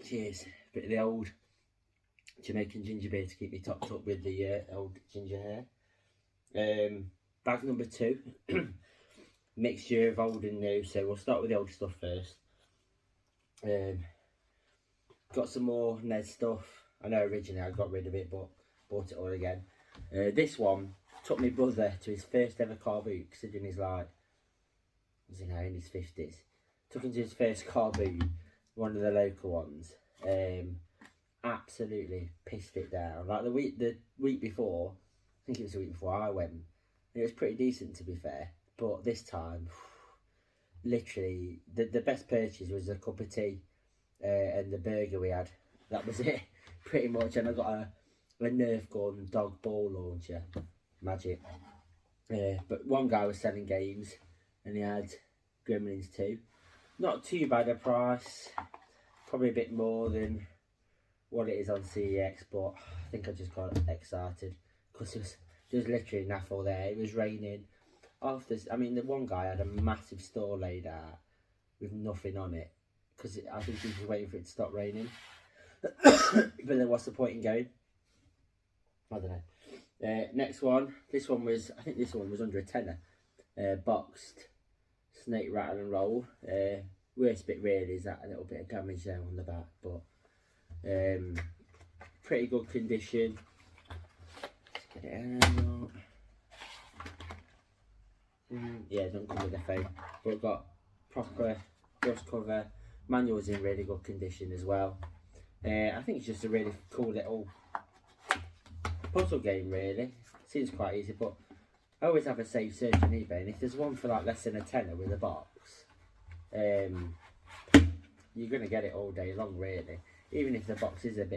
Cheers. Bit of the old Jamaican ginger beer to keep me topped up with the old ginger hair. Bag number 2. Mixture of old and new. So we'll start with the old stuff first. Got some more Ned stuff. I know originally I got rid of it, but bought it all again. This one took my brother to his first ever car boot, considering he's like, he's in his 50s. Took him to his first car boot, one of the local ones. Absolutely pissed it down. Like the week before, I think it was the week before I went, it was pretty decent to be fair. But this time, literally, the best purchase was a cup of tea and the burger we had. That was it, pretty much. And I got a Nerf gun dog ball launcher, magic. But one guy was selling games, and he had Gremlins 2. Not too bad a price, probably a bit more than what it is on CEX, but I think I just got excited because there was literally naffle there. It was raining. I mean, the one guy had a massive store laid out with nothing on it because I think he was waiting for it to stop raining. But then what's the point in going? I don't know. Next one. I think this one was under a tenner. Boxed Snake Rattle and Roll. Worst bit really is that a little bit of damage there on the back, but pretty good condition. Let's get it out. Yeah, don't come with a phone, but we've got proper dust cover. Manual's in really good condition as well. I think it's just a really cool little puzzle game really. Seems quite easy, but I always have a safe search on eBay, and if there's one for like less than a tenner with a box, you're going to get it all day long really. Even if the box is a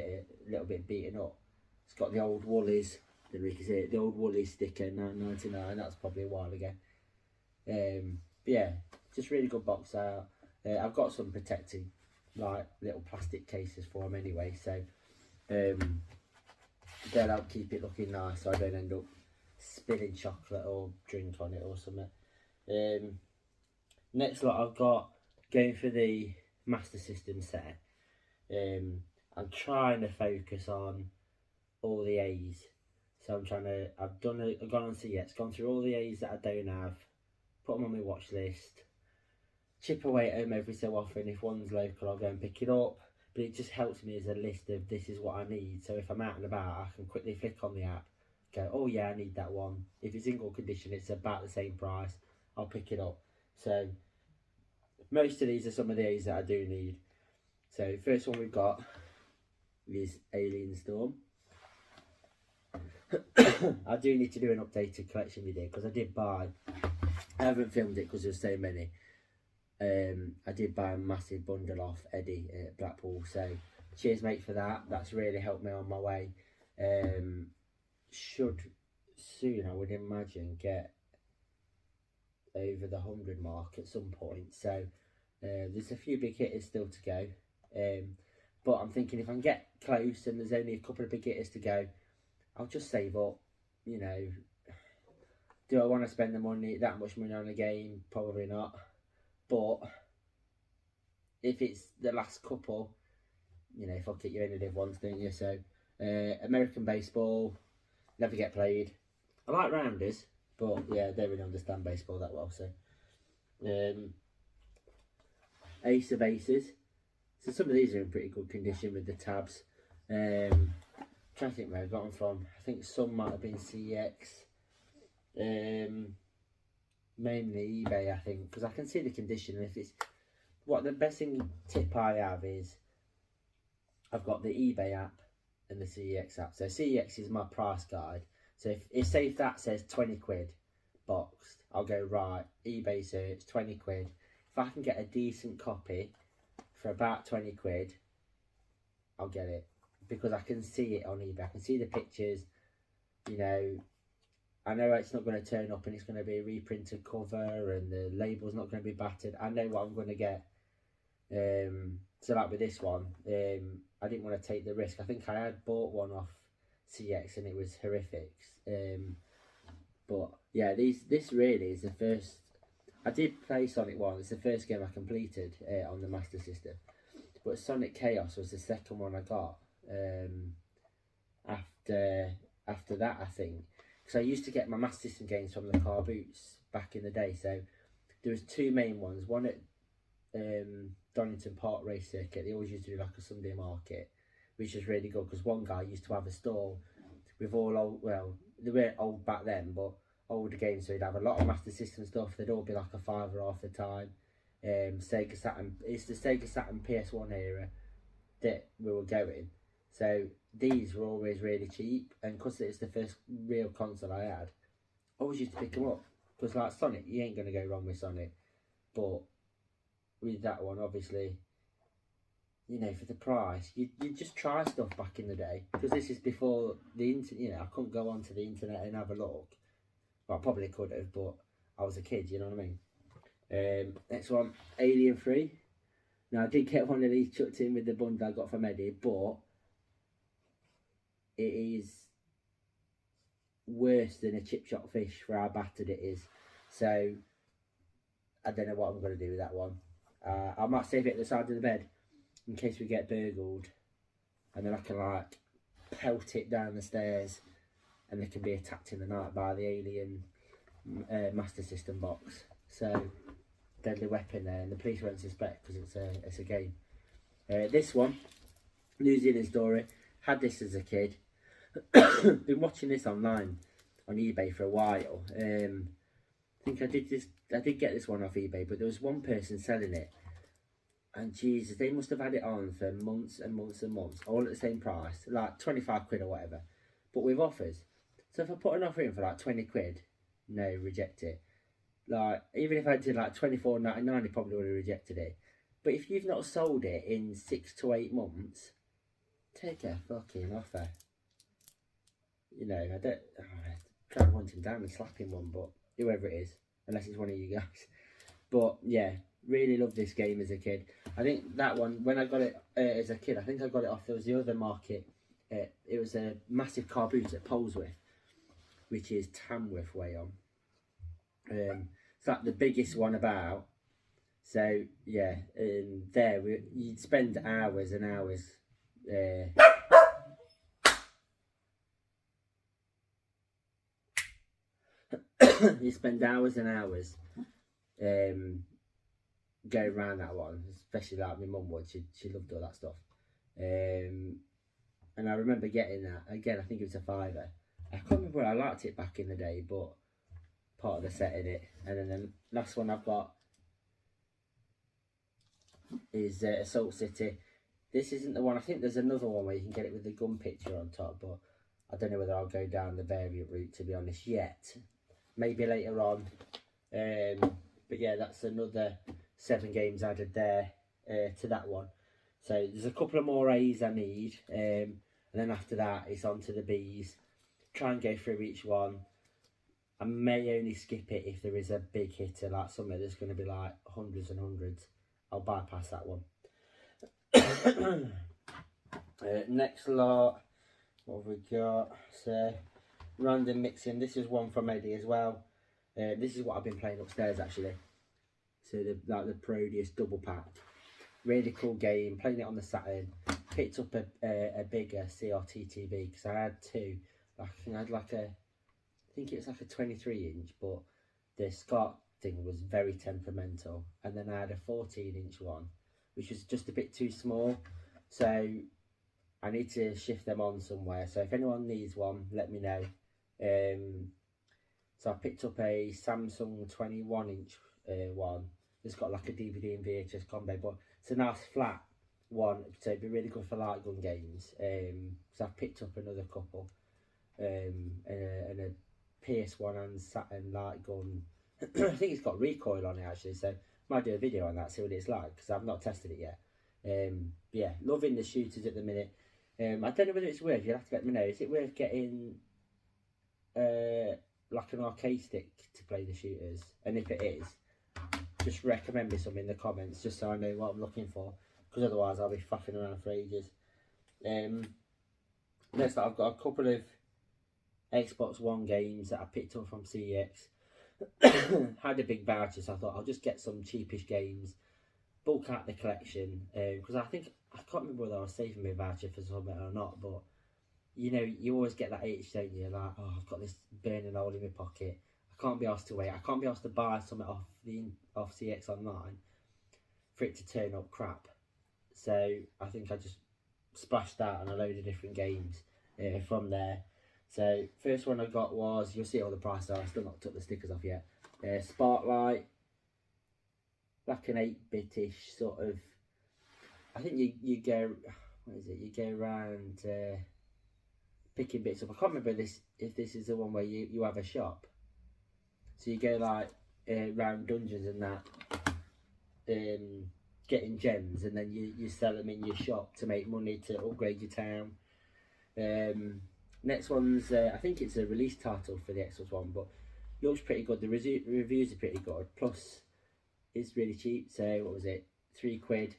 little bit beaten up. It's got the old Woolies, the old Woolies sticker, £9.99, that's probably a while ago. Yeah, just really good box out. I've got some protecting like little plastic cases for them anyway, so they'll help keep it looking nice so I don't end up spilling chocolate or drink on it or something. Next lot I've got, going for the Master System set. I'm trying to focus on all the A's. So I've gone on CEX, gone through all the A's that I don't have, put them on my watch list, chip away at them every so often. If one's local, I'll go and pick it up. But it just helps me as a list of this is what I need. So if I'm out and about, I can quickly flick on the app, go, oh yeah, I need that one. If it's in good condition, it's about the same price, I'll pick it up. So most of these are some of the A's that I do need. So first one we've got is Alien Storm. I do need to do an updated collection video because I haven't filmed it because there's so many. I did buy a massive bundle off Eddie at Blackpool, so cheers mate for that. That's really helped me on my way. Should soon, I would imagine, get over the 100 mark at some point. So there's a few big hitters still to go. But I'm thinking if I can get close and there's only a couple of big hitters to go, I'll just save up. You know, do I want to spend that much money on a game? Probably not. But if it's the last couple, you know, fuck it, you only live once, don't you? So American baseball, never get played. I like rounders, but yeah, I don't really understand baseball that well. So Ace of Aces. So some of these are in pretty good condition with the tabs. Trying to think where I got them from. I think some might have been CEX. Mainly eBay, I think, because I can see the condition. And if it's the best tip I have is I've got the eBay app and the CEX app. So CEX is my price guide. So if that says 20 quid boxed, I'll go right, eBay search 20 quid. If I can get a decent copy for about 20 quid, I'll get it, because I can see it on eBay. I can see the pictures, you know. I know it's not going to turn up and it's going to be a reprinted cover and the label's not going to be battered. I know what I'm going to get. So like with this one, I didn't want to take the risk. I think I had bought one off CEX and it was horrific. But yeah, this really is the first. I did play Sonic 1. It's the first game I completed on the Master System. but Sonic Chaos was the second one I got after that, I think. Because I used to get my Master System games from the car boots back in the day. So there was two main ones. One at Donington Park Race Circuit. They always used to do like a Sunday market, which was really good because one guy used to have a stall with all old, well, they weren't old back then, but older games. So he'd have a lot of Master System stuff. They'd all be like a £5 half the time. Sega Saturn, it's the Sega Saturn PS1 era that we were going. So these were always really cheap, and because it's the first real console I had, I always used to pick them up. Because like Sonic, you ain't going to go wrong with Sonic. But with that one, obviously, you know, for the price, you just try stuff back in the day. Because this is before the internet, you know, I couldn't go onto the internet and have a look. Well, I probably could have, but I was a kid, you know what I mean? Next one, Alien 3. Now, I did get one of these chucked in with the bundle I got from Eddie, but it is worse than a chip shot fish for how battered it is. So I don't know what I'm going to do with that one. I might save it at the side of the bed in case we get burgled, and then I can like pelt it down the stairs and they can be attacked in the night by the Alien Master System box. So deadly weapon there, and the police won't suspect because it's a game. This one, New Zealand story. Had this as a kid. Been watching this online on eBay for a while. I think I did get this one off eBay, but there was one person selling it, and Jesus, they must have had it on for months and months and months, all at the same price, like 25 quid or whatever, but with offers. So if I put an offer in for like 20 quid, no, reject it. Like, even if I did like 24.99, they probably would have rejected it. But if you've not sold it in 6 to 8 months, take a fucking offer. You know, I try to hunt him down and slap him one, but whoever it is, unless it's one of you guys. But yeah, really loved this game as a kid. I think that one, when I got it as a kid, I think I got it off, there was the other market. It was a massive car boot at Polesworth, which is Tamworth way on. It's like the biggest one about. So yeah, there you'd spend hours and hours. You spend hours and hours going around that one, especially like my mum would. She loved all that stuff. And I remember getting that again. I think it was a £5. I can't remember where I liked it back in the day, but part of the set in it. And then the last one I've got is Assault City. This isn't the one. I think there's another one where you can get it with the gun picture on top, but I don't know whether I'll go down the variant route, to be honest, yet. Maybe later on. But yeah, that's another 7 games added there to that one. So there's a couple of more A's I need, and then after that it's on to the B's. Try and go through each one. I may only skip it if there is a big hitter, like something that's going to be like hundreds and hundreds. I'll bypass that one. Next lot, what have we got? So, random mixing. This is one from Eddie as well. This is what I've been playing upstairs actually. So the Proteus double pack. Really cool game. Playing it on the Saturn. Picked up a bigger CRT TV because I had two. I think I had like I think it was like a 23-inch, but the SCART thing was very temperamental. And then I had a 14-inch one, which was just a bit too small. So I need to shift them on somewhere. So if anyone needs one, let me know. So I picked up a Samsung 21-inch one. It's got like a DVD and VHS combo, but it's a nice flat one, so it'd be really good for light gun games. So I've picked up another couple, and a PS1 and Saturn light gun. I think it's got recoil on it actually, so might do a video on that, see what it's like, because I've not tested it yet. Yeah, loving the shooters at the minute. I don't know whether it's worth, you'll have to let me know, is it worth getting like an arcade stick to play the shooters? And if it is, just recommend me some in the comments, just so I know what I'm looking for, because otherwise I'll be faffing around for ages. Next up, I've got a couple of Xbox One games that I picked up from CEX. Had a big voucher, so I thought I'll just get some cheapish games. bulk out the collection, because I can't remember whether I was saving my voucher for something or not, but you know, you always get that itch, don't you? Like, oh, I've got this burning hole in my pocket. I can't be asked to wait. I can't be asked to buy something off CX Online for it to turn up crap. So I think I just splashed out on a load of different games from there. So first one I got was, you'll see all the prices are, I still not took the stickers off yet. Sparklight, like an 8-bit-ish sort of. I think you go, what is it? You go around picking bits up. I can't remember if this is the one where you have a shop. So you go like round dungeons and that, getting gems, and then you sell them in your shop to make money to upgrade your town. Next one's I think it's a release title for the Xbox One, but looks pretty good. The reviews are pretty good. Plus, it's really cheap. So what was it? £3.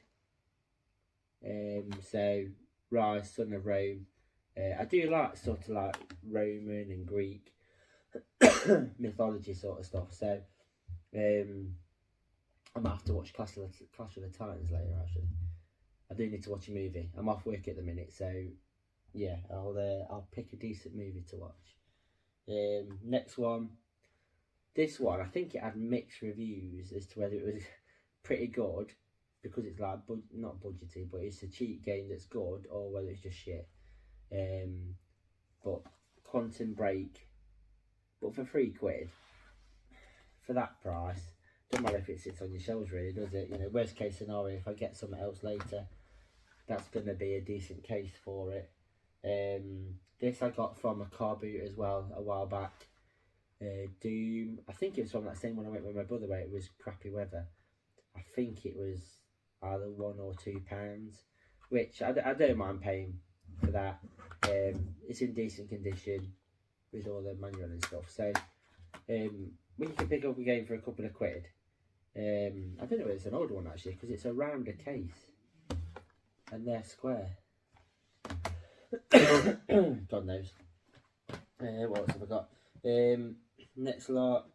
So Rise, Son of Rome. I do like sort of like Roman and Greek mythology sort of stuff. So I might have to watch Clash of the Titans later. Actually, I do need to watch a movie. I'm off work at the minute, so yeah, I'll pick a decent movie to watch. Next one. This one, I think it had mixed reviews as to whether it was pretty good, because it's like not budgety, but it's a cheap game that's good, or whether it's just shit. But Quantum Break, but for £3 for that price, don't matter if it sits on your shelves, really, does it? You know, worst case scenario, if I get something else later, that's going to be a decent case for it. This I got from a car boot as well a while back. Doom, I think it was from that same one I went with my brother where it was crappy weather. I think it was either £1 or £2, which I don't mind paying for that. It's in decent condition with all the manual and stuff, so we can pick up a game for a couple of quid. I don't know if it's an old one actually, because it's a rounder case and they're square. God knows. What else have I got? Next lot,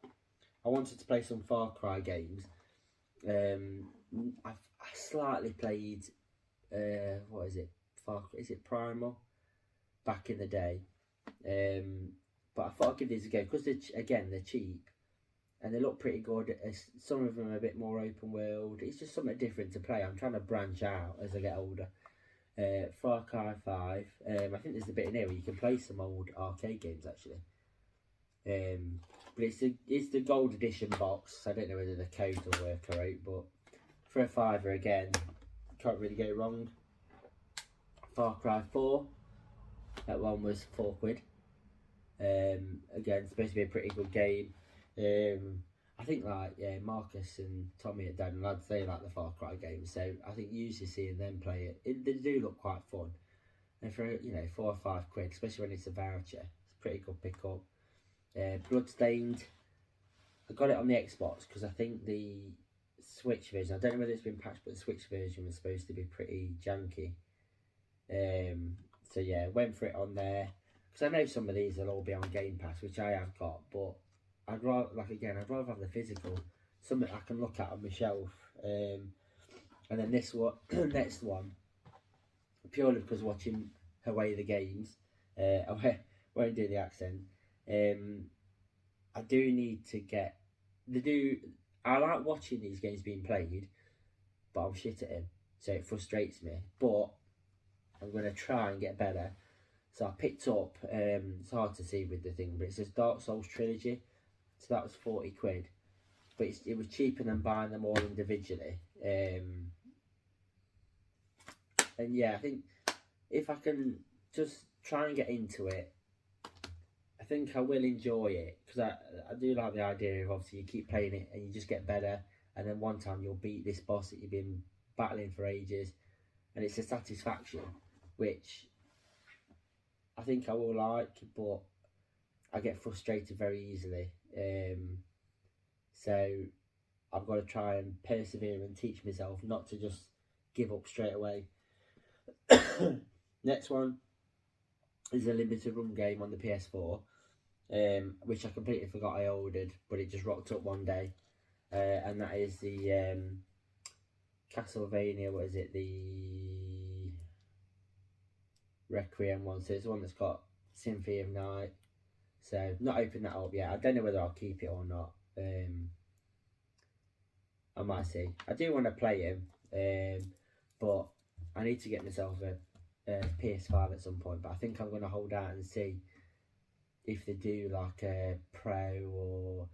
I wanted to play some Far Cry games. I slightly played, what is it? Is it Primal? Back in the day. But I thought I'd give these a go, because they're cheap and they look pretty good. Some of them are a bit more open world. It's just something different to play. I'm trying to branch out as I get older. Far Cry 5. I think there's a bit in here where you can play some old arcade games actually. But it's the gold edition box. I don't know whether the code will work alright, but for a £5 again, can't really go wrong. Far Cry 4. That one was £4. Again, supposed to be a pretty good game. I think like Marcus and Tommy at Dan and Lads, they like the Far Cry games, so I think usually seeing them play it, they do look quite fun. And for, you know, £4 or £5, especially when it's a voucher, it's a pretty good pick up. Bloodstained, I got it on the Xbox because I think the Switch version, I don't know whether it's been patched, but the Switch version was supposed to be pretty janky. So yeah, went for it on there, because I know some of these will all be on Game Pass, which I have got, but I'd rather, I'd rather have the physical, something I can look at on my shelf. And then this one, next one, purely because watching Away the Games, I won't do the accent. I do need to get, I like watching these games being played, but I'm shit at them, so it frustrates me, but I'm going to try and get better. So I picked up, it's hard to see with the thing, but it says Dark Souls Trilogy, so that was £40, but it was cheaper than buying them all individually. And yeah, I think if I can just try and get into it, I think I will enjoy it, because I do like the idea of, obviously, you keep playing it and you just get better, and then one time you'll beat this boss that you've been battling for ages, and it's a satisfaction, which I think I will like, but I get frustrated very easily. So I've got to try and persevere and teach myself not to just give up straight away. Next one is a limited run game on the PS4, which I completely forgot I ordered, but it just rocked up one day, and that is the Castlevania, what is it, the Requiem one, so it's the one that's got Symphony of Night. So not opened that up yet. I don't know whether I'll keep it or not. I might see. I do want to play him, but I need to get myself a PS5 at some point. But I think I'm going to hold out and see if they do like a Pro, or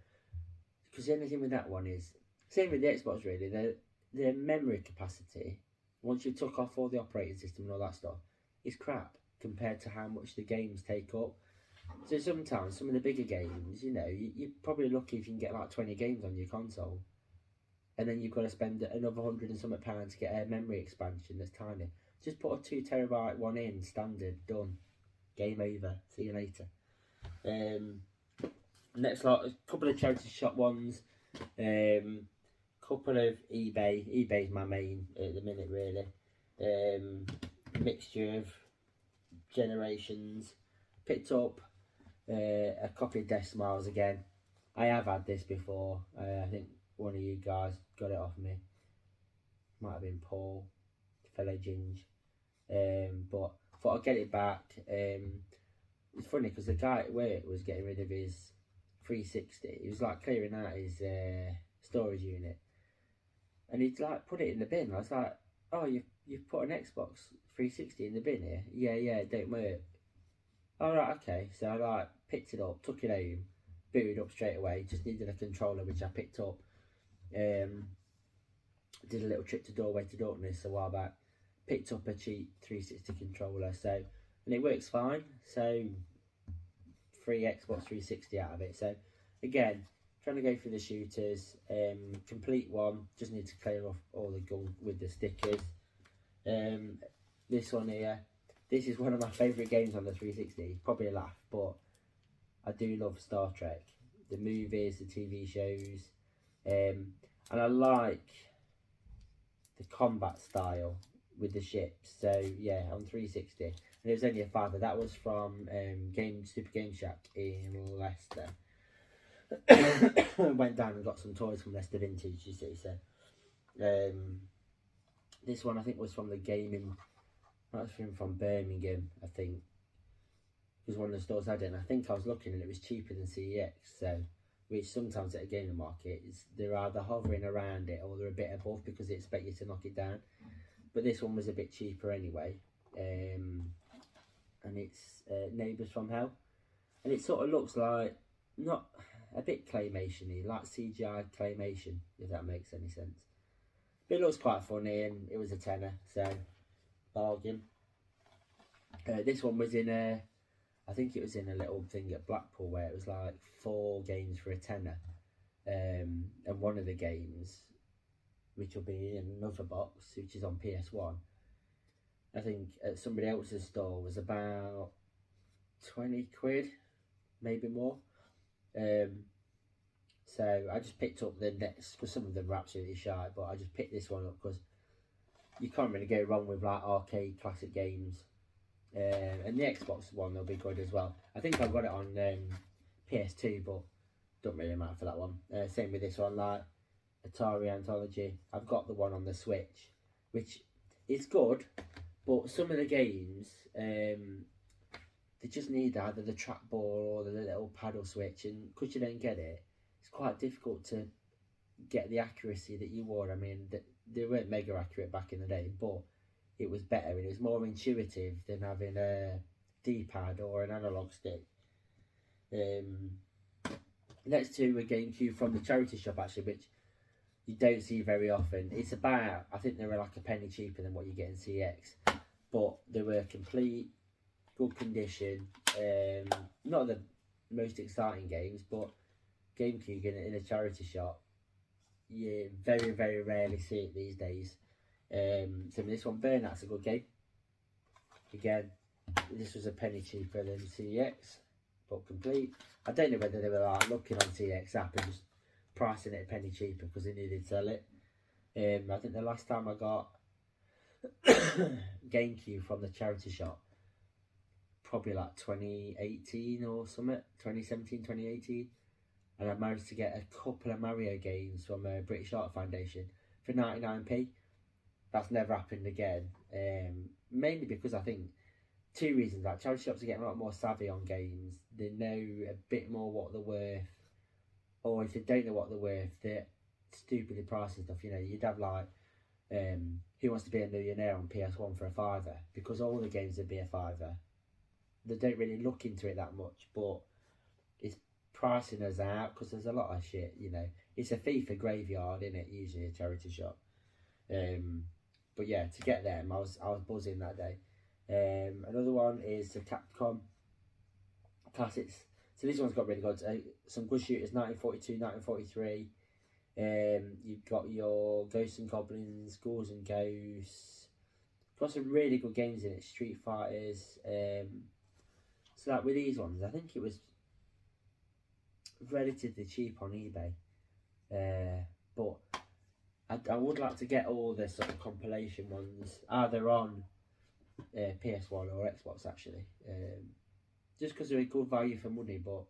because the only thing with that one is same with the Xbox really. The memory capacity, once you took off all the operating system and all that stuff, is crap compared to how much the games take up. So sometimes some of the bigger games, you know, you're probably lucky if you can get like 20 games on your console, and then you've got to spend another £100 and something to get a memory expansion that's tiny. Just put a 2 terabyte one in, standard, done, game over. See you later. Next lot, a couple of charity shop ones, couple of eBay. eBay's my main at the minute really. Mixture of generations. Picked up a copy of Death Smiles again. I have had this before. I think one of you guys got it off me. Might have been Paul, fellow Ginge. But I thought I'd get it back. It's funny because the guy at work was getting rid of his 360. He was like clearing out his storage unit, and he'd like put it in the bin. I was like, "Oh, you've put an Xbox 360 in the bin here?" Yeah, it don't work. All right, okay. So I like picked it up, took it home, booted up straight away. Just needed a controller, which I picked up. Did a little trip to Doorway to Darkness a while back. Picked up a cheap 360 controller, so and it works fine. So free Xbox 360 out of it. So again, trying to go through the shooters. Complete one. Just need to clear off all the gunk with the stickers. This one here. This is one of my favourite games on the 360. Probably a laugh, but I do love Star Trek. The movies, the TV shows. And I like the combat style with the ships. So yeah, on 360. And it was only a £5. That was from Super Game Shack in Leicester. Went down and got some toys from Leicester Vintage, you see. So this one I think was from the gaming. That's from Birmingham, I think. It was one of the stores I had it, and I think I was looking and it was cheaper than CEX. So, which sometimes at a gaming market, they're either hovering around it or they're a bit above because they expect you to knock it down. But this one was a bit cheaper anyway. And it's Neighbours from Hell. And it sort of looks like, not a bit claymation-y, like CGI claymation, if that makes any sense. But it looks quite funny, and it was a tenner, so bargain. This one was in a, I think it was in a little thing at Blackpool where it was like 4 games for a tenner. And one of the games, which will be in another box, which is on PS1, I think at somebody else's store was about 20 quid, maybe more. So I just picked up the next, because some of them were absolutely shy, but I just picked this one up because you can't really go wrong with like arcade classic games. And the Xbox one will be good as well. I think I've got it on PS2, but don't really matter for that one. Same with this one, like Atari Anthology. I've got the one on the Switch, which is good, but some of the games, they just need either the trackball or the little paddle switch, and because you don't get it, it's quite difficult to get the accuracy that you want. I mean, they weren't mega accurate back in the day, but it was better and it was more intuitive than having a D-pad or an analog stick. Next to a GameCube from the charity shop, actually, which you don't see very often. It's about, I think they were like a penny cheaper than what you get in CX, but they were complete, good condition. Not the most exciting games, but GameCube in a charity shop, you very, very rarely see it these days. So this one, Burnout's a good game. Again, this was a penny cheaper than CX, but complete. I don't know whether they were like looking on CX app and just pricing it a penny cheaper because they needed to sell it. I think the last time I got GameCube from the charity shop, probably like 2018 or something, 2017, 2018. And I managed to get a couple of Mario games from British Art Foundation for 99p. that's never happened again. Mainly because I think two reasons: like charity shops are getting a lot more savvy on games. They know a bit more what they're worth, or if they don't know what they're worth, they're stupidly pricing stuff. You know, you'd have like Who Wants to Be a Millionaire on PS1 for a fiver, because all the games would be a fiver. They don't really look into it that much, but it's pricing us out because there's a lot of shit. You know, it's a FIFA graveyard, isn't it? Usually a charity shop. But yeah, to get them, I was buzzing that day. Another one is the Capcom Classics. So this one's got really good. Some good shooters: 1942, 1943. You've got your Ghosts and Goblins, Ghouls and Ghosts. Got some really good games in it. Street Fighters. So that with these ones, I think it was relatively cheap on eBay. But I would like to get all the sort of compilation ones either on PS1 or Xbox actually. Just because they're a good value for money, but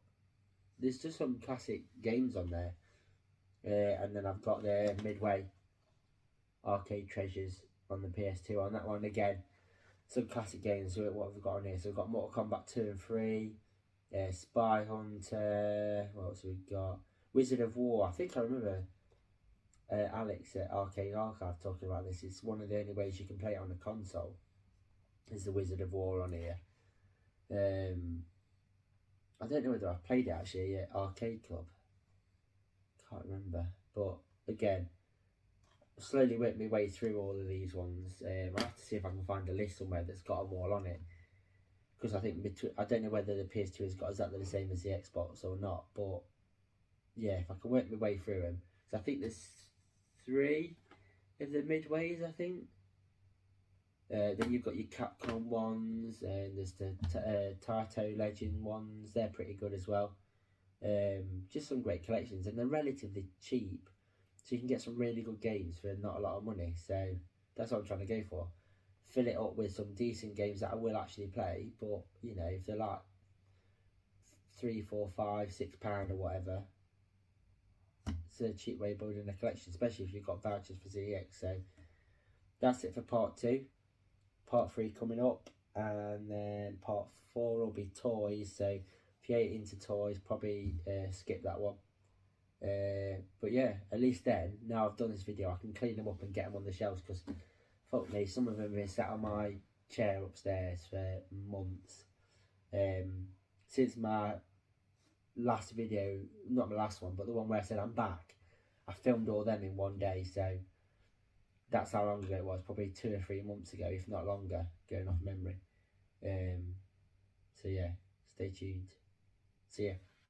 there's just some classic games on there. And then I've got the Midway Arcade Treasures on the PS2. On that one again, some classic games. So what have we got on here? So we've got Mortal Kombat 2 and 3, Spy Hunter. What else have we got? Wizard of War. I think I remember Alex at Arcade Archive talking about this. It's one of the only ways you can play it on a console. Is the Wizard of War on here? I don't know whether I've played it actually at Arcade Club. Can't remember, but again, I've slowly worked my way through all of these ones. I have to see if I can find a list somewhere that's got them all on it, because I think I don't know whether the PS2 has got exactly the same as the Xbox or not. But yeah, if I can work my way through them, so I think there's 3 of the Midways. I think. Then you've got your Capcom ones, and there's the Taito Legend ones. They're pretty good as well. Just some great collections, and they're relatively cheap, so you can get some really good games for not a lot of money. So that's what I'm trying to go for. Fill it up with some decent games that I will actually play, but you know, if they're like £3, £4, £5, £6 or whatever, it's a cheap way of building a collection, especially if you've got vouchers for ZX. So that's it for part 2. Part 3 coming up, and then part 4 will be toys. So if you ain't into toys, probably skip that one. But yeah, at least then, now I've done this video, I can clean them up and get them on the shelves, because fuck me, some of them have been sat on my chair upstairs for months. Since my last video, not my last one, but the one where I said I'm back, I filmed all them in one day. So that's how long ago it was, probably 2 or 3 months ago, if not longer, going off memory. So yeah, stay tuned. See ya.